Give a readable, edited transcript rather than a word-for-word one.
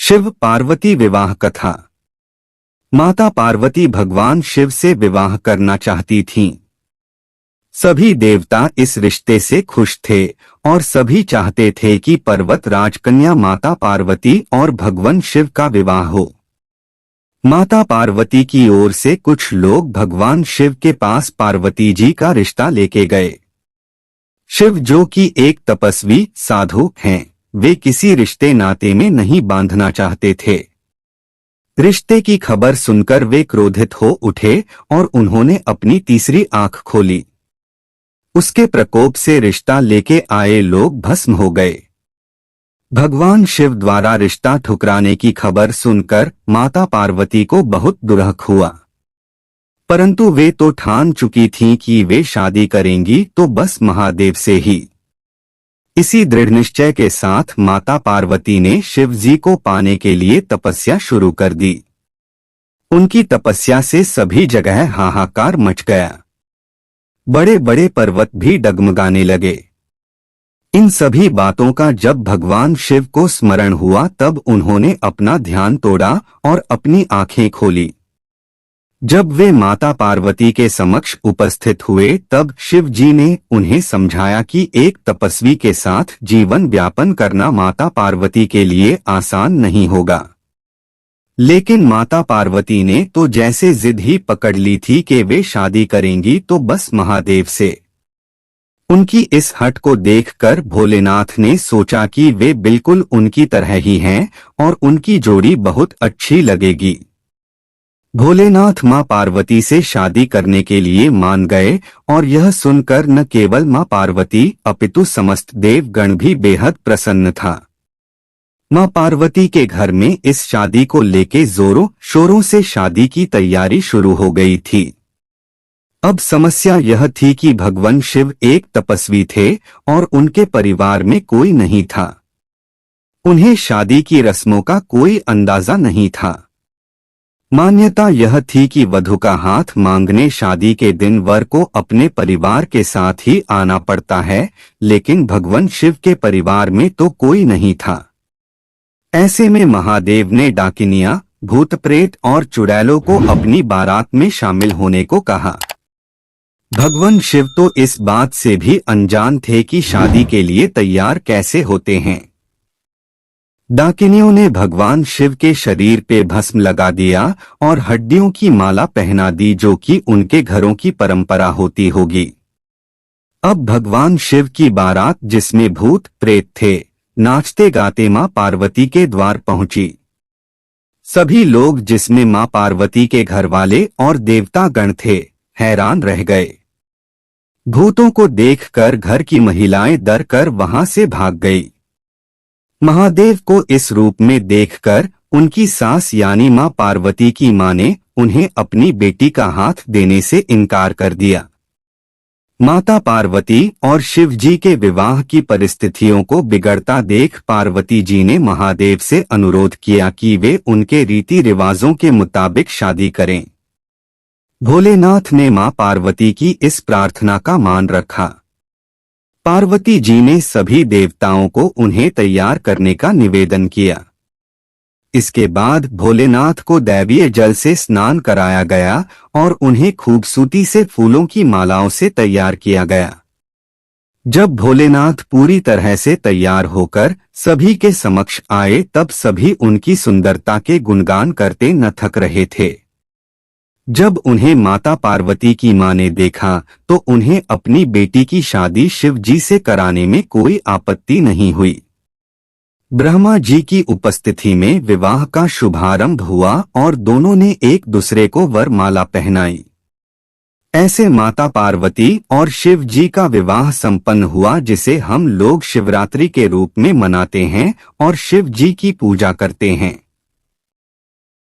शिव पार्वती विवाह कथा। माता पार्वती भगवान शिव से विवाह करना चाहती थीं। सभी देवता इस रिश्ते से खुश थे और सभी चाहते थे कि पर्वत राजकन्या माता पार्वती और भगवान शिव का विवाह हो। माता पार्वती की ओर से कुछ लोग भगवान शिव के पास पार्वती जी का रिश्ता लेके गए। शिव जो कि एक तपस्वी साधु हैं, वे किसी रिश्ते नाते में नहीं बांधना चाहते थे। रिश्ते की खबर सुनकर वे क्रोधित हो उठे और उन्होंने अपनी तीसरी आंख खोली। उसके प्रकोप से रिश्ता लेके आए लोग भस्म हो गए। भगवान शिव द्वारा रिश्ता ठुकराने की खबर सुनकर माता पार्वती को बहुत दुरख हुआ, परंतु वे तो ठान चुकी थीं कि वे शादी करेंगी तो बस महादेव से ही। इसी दृढ़ निश्चय के साथ माता पार्वती ने शिव जी को पाने के लिए तपस्या शुरू कर दी। उनकी तपस्या से सभी जगह हाहाकार मच गया। बड़े बड़े पर्वत भी डगमगाने लगे। इन सभी बातों का जब भगवान शिव को स्मरण हुआ तब उन्होंने अपना ध्यान तोड़ा और अपनी आंखें खोली। जब वे माता पार्वती के समक्ष उपस्थित हुए तब शिव जी ने उन्हें समझाया कि एक तपस्वी के साथ जीवन व्यापन करना माता पार्वती के लिए आसान नहीं होगा। लेकिन माता पार्वती ने तो जैसे जिद ही पकड़ ली थी कि वे शादी करेंगी तो बस महादेव से। उनकी इस हट को देखकर भोलेनाथ ने सोचा कि वे बिल्कुल उनकी तरह ही हैं और उनकी जोड़ी बहुत अच्छी लगेगी। भोलेनाथ मां पार्वती से शादी करने के लिए मान गए और यह सुनकर न केवल मां पार्वती अपितु समस्त देवगण भी बेहद प्रसन्न था। मां पार्वती के घर में इस शादी को लेके जोरों शोरों से शादी की तैयारी शुरू हो गई थी। अब समस्या यह थी कि भगवान शिव एक तपस्वी थे और उनके परिवार में कोई नहीं था। उन्हें शादी की रस्मों का कोई अंदाजा नहीं था। मान्यता यह थी कि वधू का हाथ मांगने शादी के दिन वर को अपने परिवार के साथ ही आना पड़ता है, लेकिन भगवान शिव के परिवार में तो कोई नहीं था। ऐसे में महादेव ने डाकिनिया, भूत प्रेत और चुड़ैलों को अपनी बारात में शामिल होने को कहा। भगवान शिव तो इस बात से भी अनजान थे कि शादी के लिए तैयार कैसे होते हैं। डाकिनियों ने भगवान शिव के शरीर पे भस्म लगा दिया और हड्डियों की माला पहना दी, जो कि उनके घरों की परंपरा होती होगी। अब भगवान शिव की बारात, जिसमें भूत प्रेत थे, नाचते गाते मां पार्वती के द्वार पहुंची। सभी लोग, जिसमें मां पार्वती के घरवाले और देवता गण थे, हैरान रह गए। भूतों को देखकर घर की महिलाएं डर कर वहां से भाग गई। महादेव को इस रूप में देखकर उनकी सास यानी मां पार्वती की मां ने उन्हें अपनी बेटी का हाथ देने से इनकार कर दिया। माता पार्वती और शिव जी के विवाह की परिस्थितियों को बिगड़ता देख पार्वती जी ने महादेव से अनुरोध किया कि वे उनके रीति रिवाजों के मुताबिक शादी करें। भोलेनाथ ने मां पार्वती की इस प्रार्थना का मान रखा। पार्वती जी ने सभी देवताओं को उन्हें तैयार करने का निवेदन किया। इसके बाद भोलेनाथ को दैवीय जल से स्नान कराया गया और उन्हें खूबसूरती से फूलों की मालाओं से तैयार किया गया। जब भोलेनाथ पूरी तरह से तैयार होकर सभी के समक्ष आए तब सभी उनकी सुंदरता के गुणगान करते न थक रहे थे। जब उन्हें माता पार्वती की मां ने देखा तो उन्हें अपनी बेटी की शादी शिव जी से कराने में कोई आपत्ति नहीं हुई। ब्रह्मा जी की उपस्थिति में विवाह का शुभारंभ हुआ और दोनों ने एक दूसरे को वरमाला पहनाई। ऐसे माता पार्वती और शिव जी का विवाह संपन्न हुआ, जिसे हम लोग शिवरात्रि के रूप में मनाते हैं और शिव जी की पूजा करते हैं।